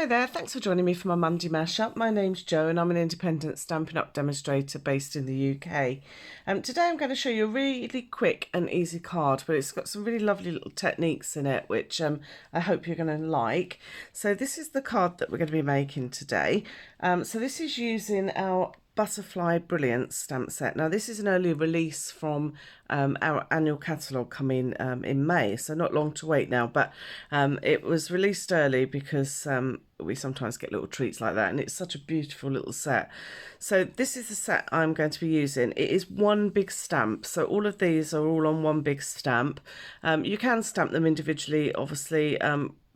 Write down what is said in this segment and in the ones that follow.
there, thanks for joining me for my Monday Mashup. My name's Jo and I'm an independent Stampin' Up demonstrator based in the UK. Today I'm going to show you a really quick and easy card, but it's got some really lovely little techniques in it which I hope you're going to like. So this is the card that we're going to be making today. So this is using our Butterfly Brilliance stamp set. Now this is an early release from our annual catalogue coming in May, so not long to wait now, but it was released early because we sometimes get little treats like that, and it's such a beautiful little set. So this is the set I'm going to be using. It is one big stamp, so all of these are all on one big stamp. You can stamp them individually, obviously,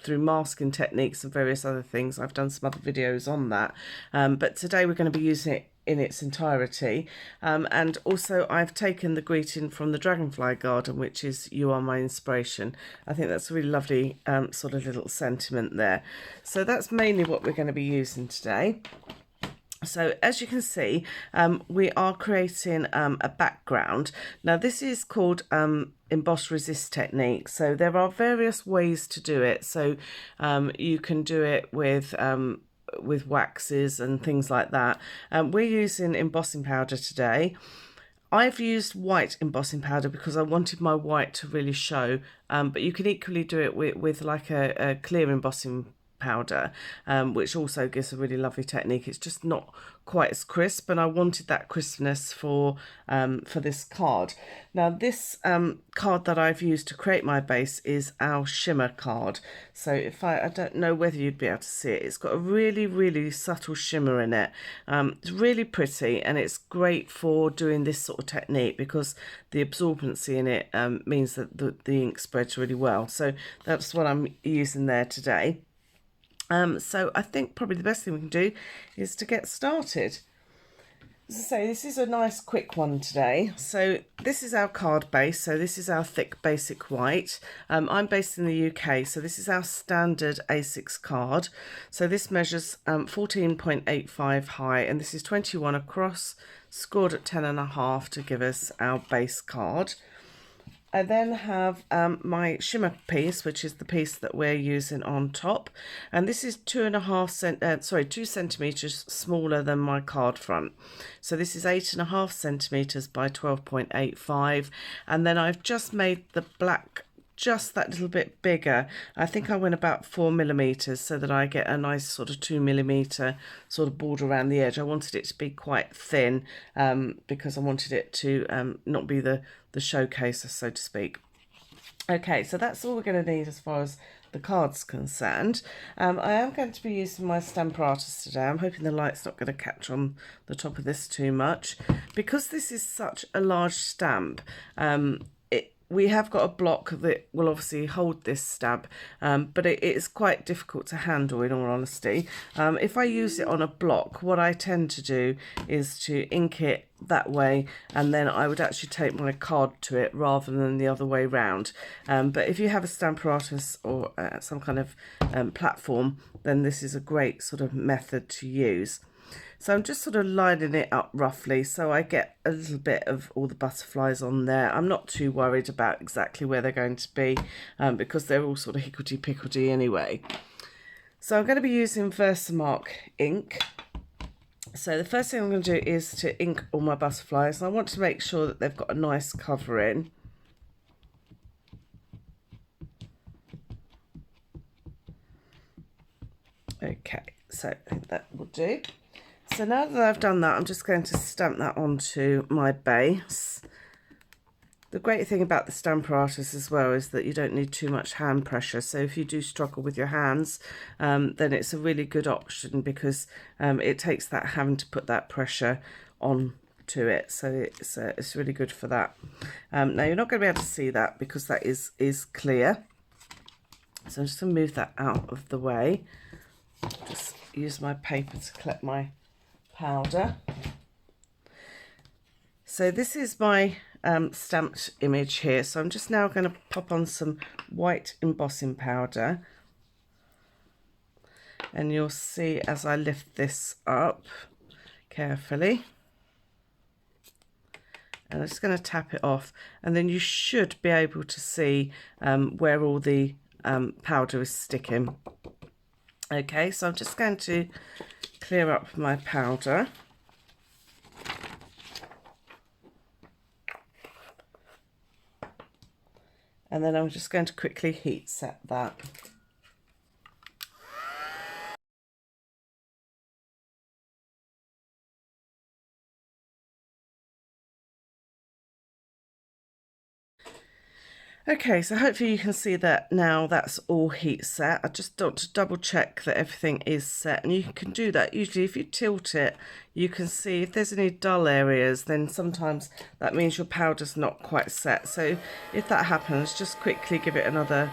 through masking techniques and various other things. I've done some other videos on that, but today we're going to be using it in its entirety. And also I've taken the greeting from the Dragonfly Garden, which is "You are my inspiration." I think that's a really lovely sort of little sentiment there. So that's mainly what we're going to be using today. So as you can see, we are creating a background. Now this is called emboss resist technique. So there are various ways to do it. So you can do it with waxes and things like that. We're using embossing powder today. I've used white embossing powder because I wanted my white to really show, but you can equally do it with like a clear embossing powder, which also gives a really lovely technique. It's just not quite as crisp, and I wanted that crispness for this card. Now this card that I've used to create my base is our shimmer card. So if I don't know whether you'd be able to see it, it's got a really subtle shimmer in it. It's really pretty, and it's great for doing this sort of technique because the absorbency in it means that the ink spreads really well. So that's what I'm using there today. So I think probably the best thing we can do is to get started. As I say, this is a nice quick one today. So this is our card base. So this is our thick basic white. I'm based in the UK, so this is our standard A6 card. So this measures 14.85 high, and this is 21 across, scored at 10.5 to give us our base card. I then have my shimmer piece, which is the piece that we're using on top, and this is 2 centimeters smaller than my card front. So this is 8.5 centimeters by 12.85, and then I've just made the black just that little bit bigger. I think I went about 4 millimeters so that I get a nice sort of 2 millimeter sort of border around the edge. I wanted it to be quite thin because I wanted it to not be the showcase, so to speak. Okay, so that's all we're going to need as far as the card's concerned. I am going to be using my stamp artist today. I'm hoping the light's not going to catch on the top of this too much. Because this is such a large stamp, we have got a block that will obviously hold this stamp, but it is quite difficult to handle, in all honesty. If I use it on a block, what I tend to do is to ink it that way, and then I would actually take my card to it rather than the other way round. But if you have a stamp artist or some kind of platform, then this is a great sort of method to use. So I'm just sort of lining it up roughly so I get a little bit of all the butterflies on there. I'm not too worried about exactly where they're going to be because they're all sort of hickledy-pickledy anyway. So I'm going to be using Versamark ink. So the first thing I'm going to do is to ink all my butterflies. I want to make sure that they've got a nice covering. Okay, so I think that will do. So now that I've done that, I'm just going to stamp that onto my base. The great thing about the stamp artist as well is that you don't need too much hand pressure. So if you do struggle with your hands, then it's a really good option because it takes that having to put that pressure on to it. So it's really good for that. Now you're not going to be able to see that because that is clear. So I'm just going to move that out of the way. Just use my paper to collect my powder. So this is my stamped image here. So I'm just now going to pop on some white embossing powder, and you'll see as I lift this up carefully, and I'm just going to tap it off, and then you should be able to see where all the powder is sticking. Okay, so I'm just going to clear up my powder. And then I'm just going to quickly heat set that. Okay, so hopefully you can see that now that's all heat set. I just want to double check that everything is set, and you can do that. Usually if you tilt it, you can see if there's any dull areas, then sometimes that means your powder's not quite set. So if that happens, just quickly give it another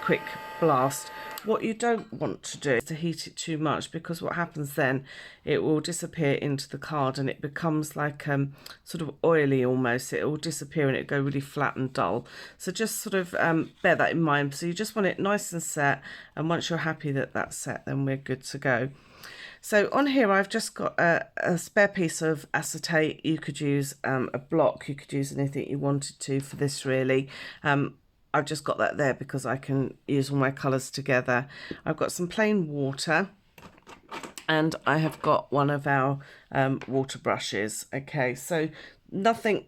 quick blast. What you don't want to do is to heat it too much, because what happens then, it will disappear into the card and it becomes like sort of oily almost. It will disappear and it go really flat and dull. So just sort of bear that in mind. So you just want it nice and set, and once you're happy that that's set, then we're good to go. So on here I've just got a spare piece of acetate. You could use a block, you could use anything you wanted to for this really. I've just got that there because I can use all my colours together. I've got some plain water, and I have got one of our water brushes. Okay, so nothing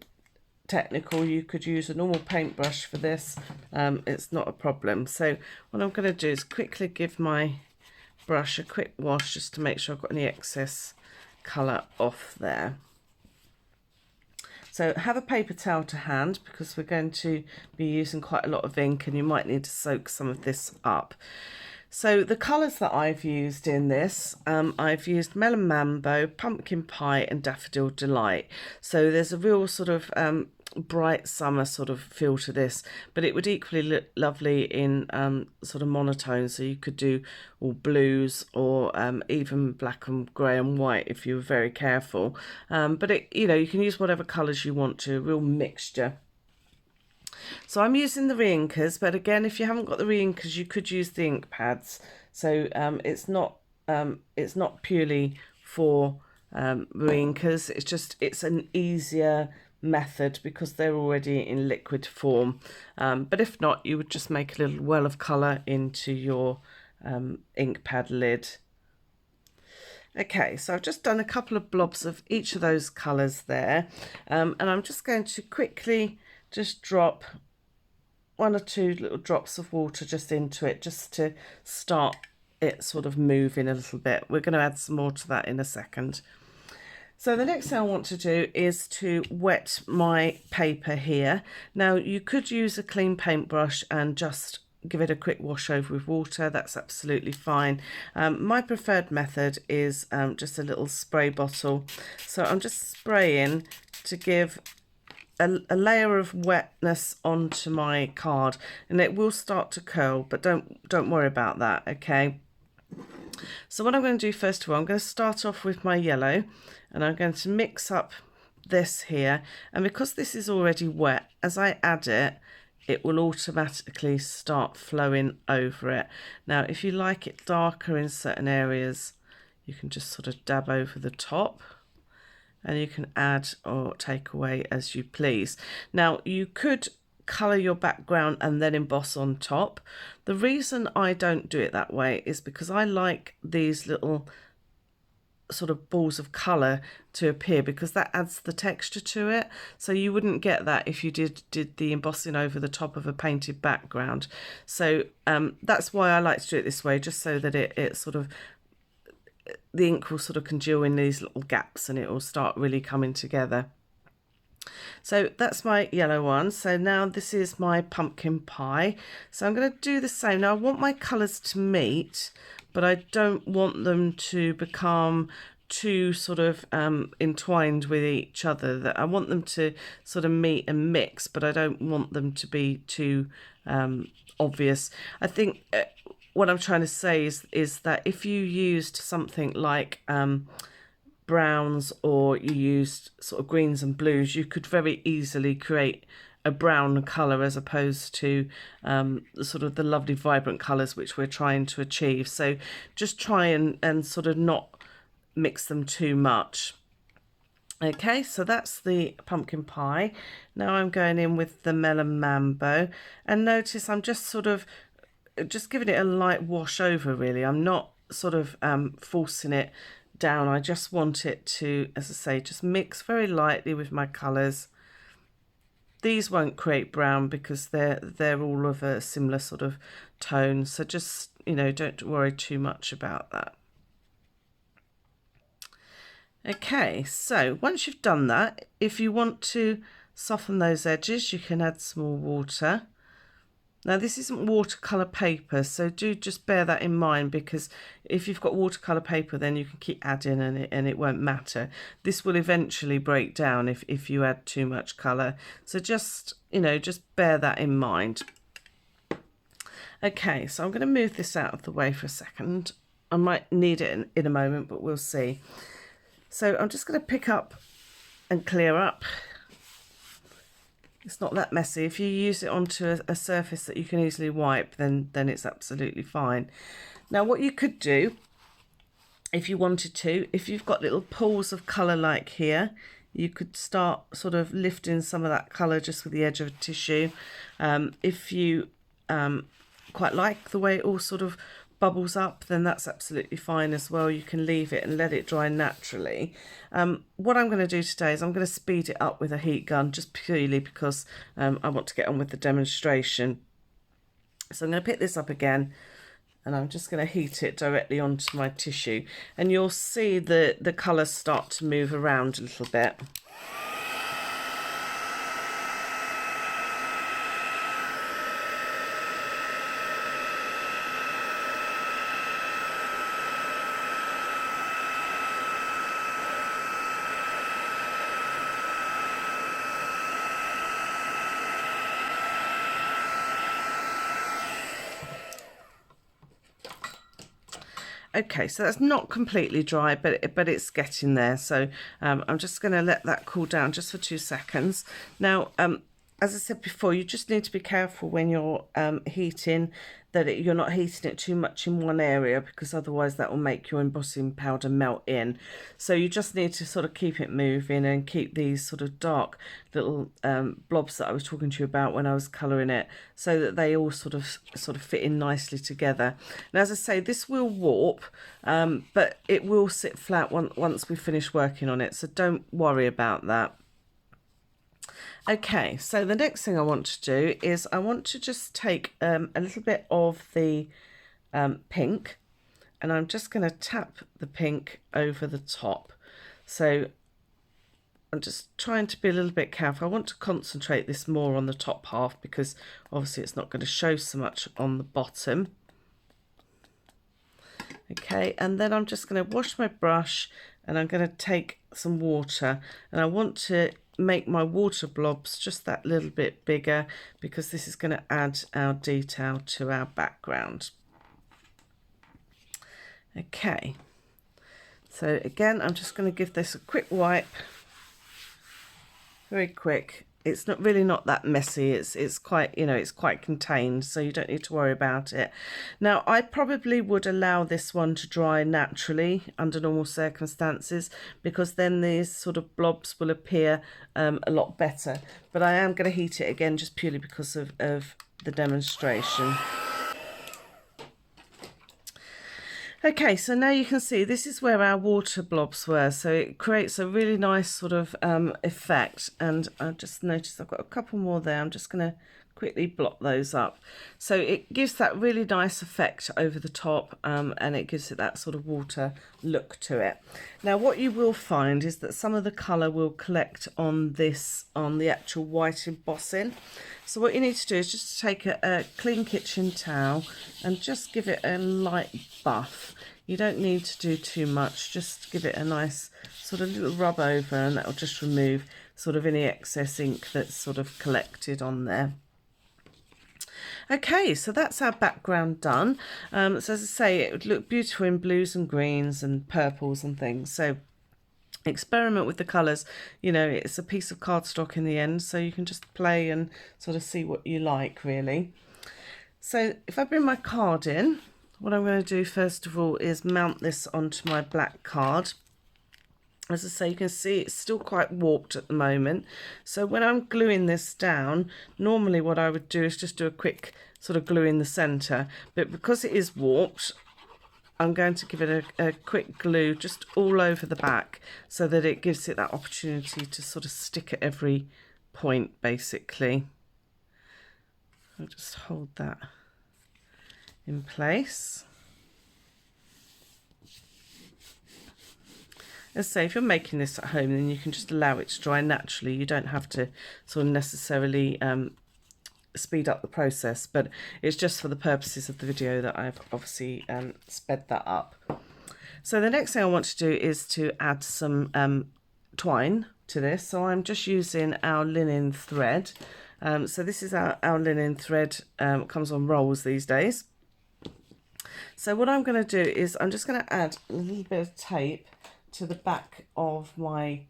technical. You could use a normal paintbrush for this. It's not a problem. So what I'm going to do is quickly give my brush a quick wash just to make sure I've got any excess colour off there. So have a paper towel to hand, because we're going to be using quite a lot of ink and you might need to soak some of this up. So the colours that I've used in this, I've used Melon Mambo, Pumpkin Pie and Daffodil Delight. So there's a real sort of bright summer sort of feel to this, but it would equally look lovely in sort of monotone. So you could do all blues or even black and grey and white if you were very careful. But it, you know, you can use whatever colours you want to, a real mixture. So I'm using the re-inkers, but again, if you haven't got the re-inkers, you could use the ink pads. So it's not purely for re-inkers. It's an easier method because they're already in liquid form. But if not, you would just make a little well of colour into your ink pad lid. Okay, so I've just done a couple of blobs of each of those colours there, and I'm just going to quickly just drop one or two little drops of water just into it, just to start it sort of moving a little bit. We're going to add some more to that in a second. So the next thing I want to do is to wet my paper here. Now you could use a clean paintbrush and just give it a quick wash over with water. That's absolutely fine. My preferred method is just a little spray bottle. So I'm just spraying to give a layer of wetness onto my card, and it will start to curl, but don't worry about that. Okay, so what I'm going to do first of all, I'm going to start off with my yellow, and I'm going to mix up this here, and because this is already wet, as I add it, it will automatically start flowing over it. Now if you like it darker in certain areas, you can just sort of dab over the top, and you can add or take away as you please. Now you could colour your background and then emboss on top. The reason I don't do it that way is because I like these little sort of balls of colour to appear, because that adds the texture to it. So you wouldn't get that if you did the embossing over the top of a painted background. So that's why I like to do it this way, just so that it sort of, the ink will sort of congeal in these little gaps and it will start really coming together. So that's my yellow one. So now this is my pumpkin pie. So I'm going to do the same. Now I want my colours to meet, but I don't want them to become too sort of entwined with each other. That I want them to sort of meet and mix, but I don't want them to be too obvious. I think what I'm trying to say is that if you used something like browns, or you used sort of greens and blues, you could very easily create a brown colour as opposed to sort of the lovely vibrant colours which we're trying to achieve. So just try and sort of not mix them too much. Okay, so that's the pumpkin pie. Now I'm going in with the melon mambo, and notice I'm just sort of just giving it a light wash over really. I'm not sort of forcing it down. I just want it to, as I say, just mix very lightly with my colours. These won't create brown because they're all of a similar sort of tone, so just, you know, don't worry too much about that. Okay, so once you've done that, if you want to soften those edges, you can add some more water. Now this isn't watercolour paper, so do just bear that in mind, because if you've got watercolour paper then you can keep adding and it won't matter. This will eventually break down if you add too much colour, so just, you know, just bear that in mind. Okay, so I'm going to move this out of the way for a second. I might need it in a moment, but we'll see. So I'm just going to pick up and clear up. It's not that messy. If you use it onto a surface that you can easily wipe, then it's absolutely fine. Now what you could do, if you wanted to, if you've got little pools of colour like here, you could start sort of lifting some of that colour just with the edge of a tissue. If you quite like the way it all sort of bubbles up, then that's absolutely fine as well. You can leave it and let it dry naturally. What I'm going to do today is I'm going to speed it up with a heat gun, just purely because I want to get on with the demonstration. So I'm going to pick this up again and I'm just going to heat it directly onto my tissue, and you'll see the colours start to move around a little bit. Okay, so that's not completely dry, but it's getting there. So I'm just going to let that cool down just for 2 seconds. Now, as I said before, you just need to be careful when you're heating that you're not heating it too much in one area, because otherwise that will make your embossing powder melt in. So you just need to sort of keep it moving and keep these sort of dark little blobs that I was talking to you about when I was colouring it, so that they all sort of fit in nicely together. And as I say, this will warp, but it will sit flat once we finish working on it, so don't worry about that. Okay, so the next thing I want to do is I want to just take a little bit of the pink, and I'm just going to tap the pink over the top. So I'm just trying to be a little bit careful. I want to concentrate this more on the top half, because obviously it's not going to show so much on the bottom. Okay, and then I'm just going to wash my brush, and I'm going to take some water, and I want to make my water blobs just that little bit bigger, because this is going to add our detail to our background. Okay, so again I'm just going to give this a quick wipe, very quick. It's not really not that messy. It's quite, you know, it's quite contained, so you don't need to worry about it. Now, I probably would allow this one to dry naturally under normal circumstances, because then these sort of blobs will appear a lot better. But I am going to heat it again just purely because of the demonstration. Okay, so now you can see this is where our water blobs were, so it creates a really nice sort of effect, and I just noticed I've got a couple more there. I'm just going to quickly blot those up. So it gives that really nice effect over the top, and it gives it that sort of water look to it. Now what you will find is that some of the colour will collect on this, on the actual white embossing. So what you need to do is just take a clean kitchen towel and just give it a light buff. You don't need to do too much, just give it a nice sort of little rub over, and that will just remove sort of any excess ink that's sort of collected on there. Okay, so that's our background done. So as I say, it would look beautiful in blues and greens and purples and things. So experiment with the colours. You know, it's a piece of cardstock in the end, so you can just play and sort of see what you like, really. So if I bring my card in, what I'm going to do first of all is mount this onto my black card. As I say, you can see it's still quite warped at the moment. So when I'm gluing this down, normally what I would do is just do a quick sort of glue in the centre. But because it is warped, I'm going to give it a quick glue just all over the back so that it gives it that opportunity to sort of stick at every point, basically. I'll just hold that in place. As I say, if you're making this at home, then you can just allow it to dry naturally. You don't have to sort of necessarily speed up the process, but it's just for the purposes of the video that I've obviously sped that up. So the next thing I want to do is to add some twine to this. So I'm just using our linen thread. So this is our linen thread. It comes on rolls these days. So what I'm going to do is I'm just going to add a little bit of tape to the back of my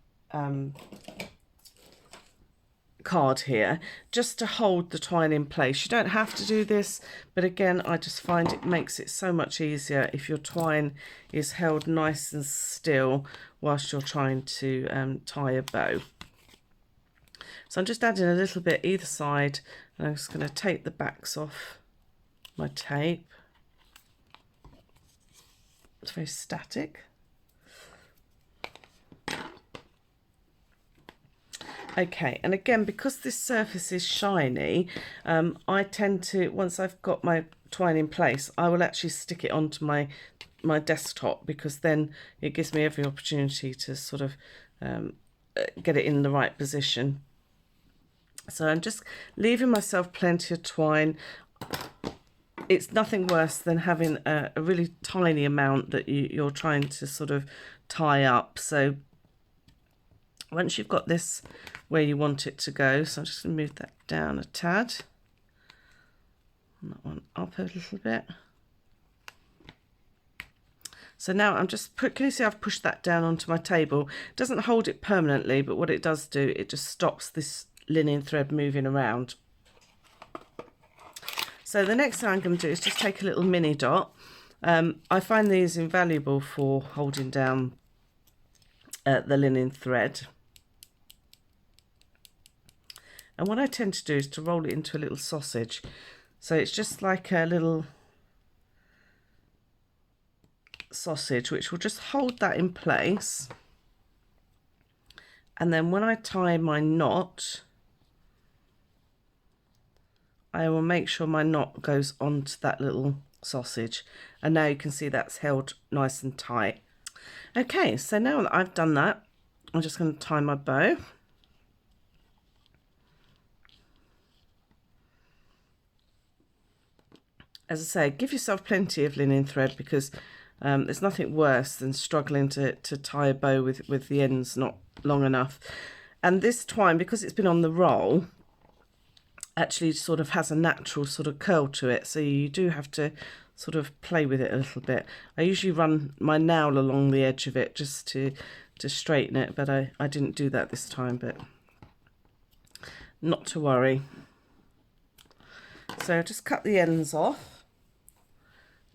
card here, just to hold the twine in place. You don't have to do this, but again, I just find it makes it so much easier if your twine is held nice and still whilst you're trying to tie a bow. So I'm just adding a little bit either side, and I'm just going to take the backs off my tape. It's very static. Okay, and again, because this surface is shiny, I tend to, once I've got my twine in place, I will actually stick it onto my desktop, because then it gives me every opportunity to sort of get it in the right position. So I'm just leaving myself plenty of twine. It's nothing worse than having a really tiny amount that you're trying to sort of tie up. So once you've got this where you want it to go, so I'm just going to move that down a tad, and that one up a little bit. So now I'm just can you see I've pushed that down onto my table? It doesn't hold it permanently, but what it does do, it just stops this linen thread moving around. So the next thing I'm going to do is just take a little mini dot. I find these invaluable for holding down the linen thread. And what I tend to do is to roll it into a little sausage. So it's just like a little sausage, which will just hold that in place. And then when I tie my knot, I will make sure my knot goes onto that little sausage. And now you can see that's held nice and tight. Okay, so now that I've done that, I'm just going to tie my bow. As I say, give yourself plenty of linen thread, because there's nothing worse than struggling to tie a bow with the ends not long enough. And this twine, because it's been on the roll, actually sort of has a natural sort of curl to it, so you do have to sort of play with it a little bit. I usually run my nail along the edge of it just to straighten it, but I didn't do that this time, but not to worry. So just cut the ends off.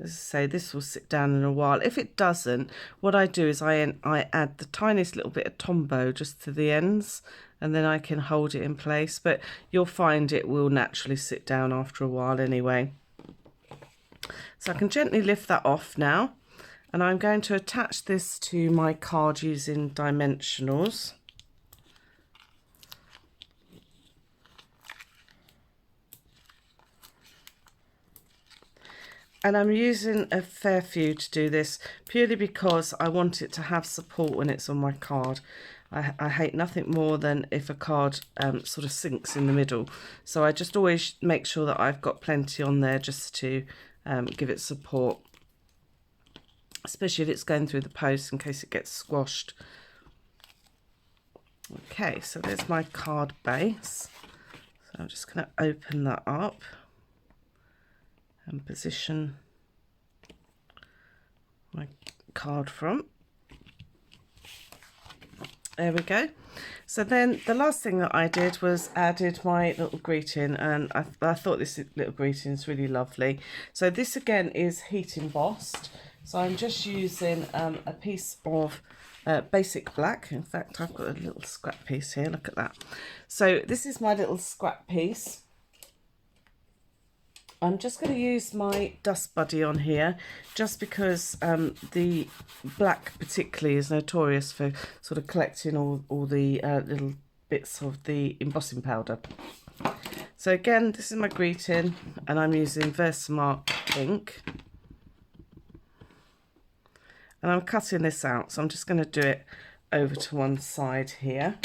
As I say, this will sit down in a while. If it doesn't, what I do is I add the tiniest little bit of Tombow just to the ends, and then I can hold it in place. But you'll find it will naturally sit down after a while anyway. So I can gently lift that off now, and I'm going to attach this to my card using dimensionals. And I'm using a fair few to do this, purely because I want it to have support when it's on my card. I hate nothing more than if a card sort of sinks in the middle. So I just always make sure that I've got plenty on there just to give it support, especially if it's going through the post in case it gets squashed. Okay, so there's my card base. So I'm just going to open that up and position my card front. There we go. So then the last thing that I did was added my little greeting, and I thought this little greeting is really lovely. So this again is heat embossed. So I'm just using a piece of basic black. In fact, I've got a little scrap piece here, look at that. So this is my little scrap piece. I'm just going to use my dust buddy on here just because the black particularly is notorious for sort of collecting all the little bits of the embossing powder. So again, this is my greeting and I'm using Versamark ink. And I'm cutting this out, so I'm just going to do it over to one side here.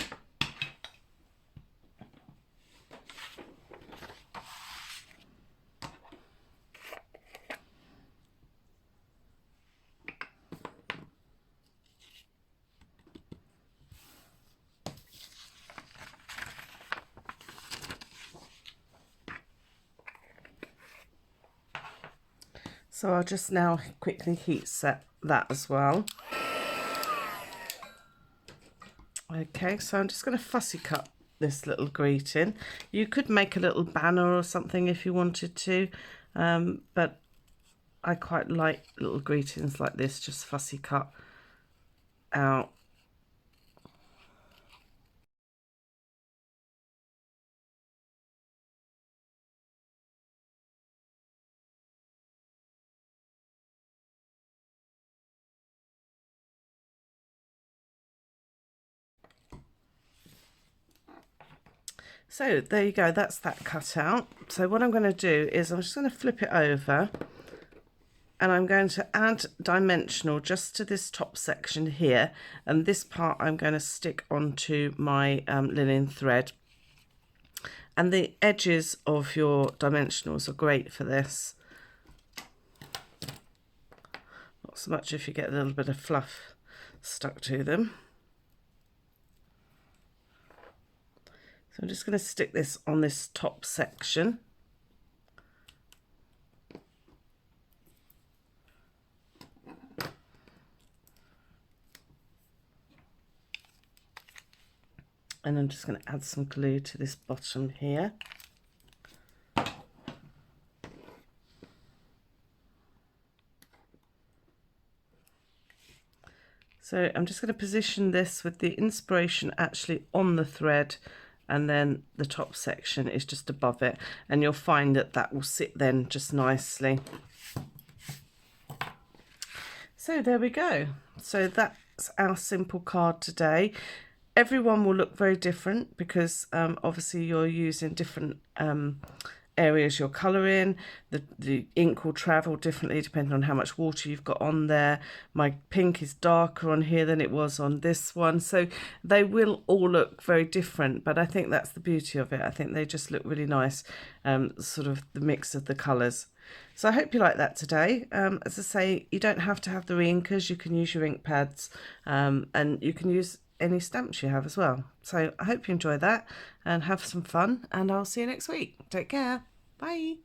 So I'll just now quickly heat set that as well. Okay, so I'm just going to fussy cut this little greeting. You could make a little banner or something if you wanted to, but I quite like little greetings like this, just fussy cut out. So there you go, that's that cut out. So what I'm going to do is I'm just going to flip it over and I'm going to add dimensional just to this top section here, and this part I'm going to stick onto my linen thread. And the edges of your dimensionals are great for this. Not so much if you get a little bit of fluff stuck to them. So I'm just going to stick this on this top section. And I'm just going to add some glue to this bottom here. So I'm just going to position this with the inspiration actually on the thread, and then the top section is just above it, and you'll find that that will sit then just nicely. So there we go. So that's our simple card today. Everyone will look very different because obviously you're using different areas you're colouring. The ink will travel differently depending on how much water you've got on there. My pink is darker on here than it was on this one, so they will all look very different, but I think that's the beauty of it. I think they just look really nice, sort of the mix of the colours. So I hope you like that today. As I say, you don't have to have the re-inkers, you can use your ink pads, and you can use any stamps you have as well. So I hope you enjoy that and have some fun, and I'll see you next week. Take care. Bye.